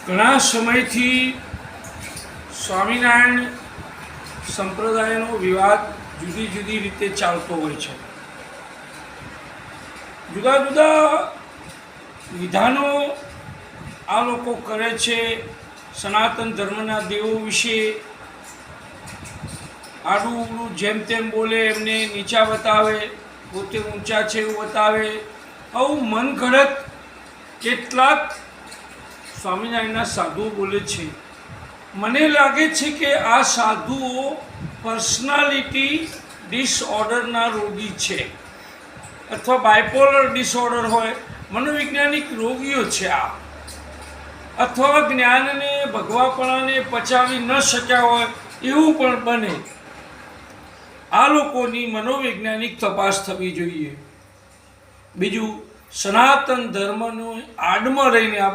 ઘણા સમયથી સ્વામિનારાયણ સંપ્રદાયનો વિવાદ જુદી જુદી રીતે ચાલતો હોય છે. જુદા જુદા વિધાનો આ લોકો કરે છે. સનાતન ધર્મના દેવો વિશે આડું ઉડું જેમ તેમ બોલે, એમને નીચા બતાવે, પોતે ઊંચા છે એવું બતાવે. આવું મન ઘડત કેટલાક સ્વામિનારાયણના સાધુઓ બોલે છે. મને લાગે છે કે આ સાધુઓ પર્સનાલિટી ડિસઓર્ડરના રોગી છે, અથવા બાયપોલર ડિસઓર્ડર હોય, મનોવૈજ્ઞાનિક રોગીઓ છે આ, અથવા જ્ઞાનને ભગવાપણાને પચાવી ન શક્યા હોય એવું પણ બને. આ લોકોની મનોવૈજ્ઞાનિક તપાસ થવી જોઈએ. બીજું, સનાતન ધર્મનો આડમાં રહીને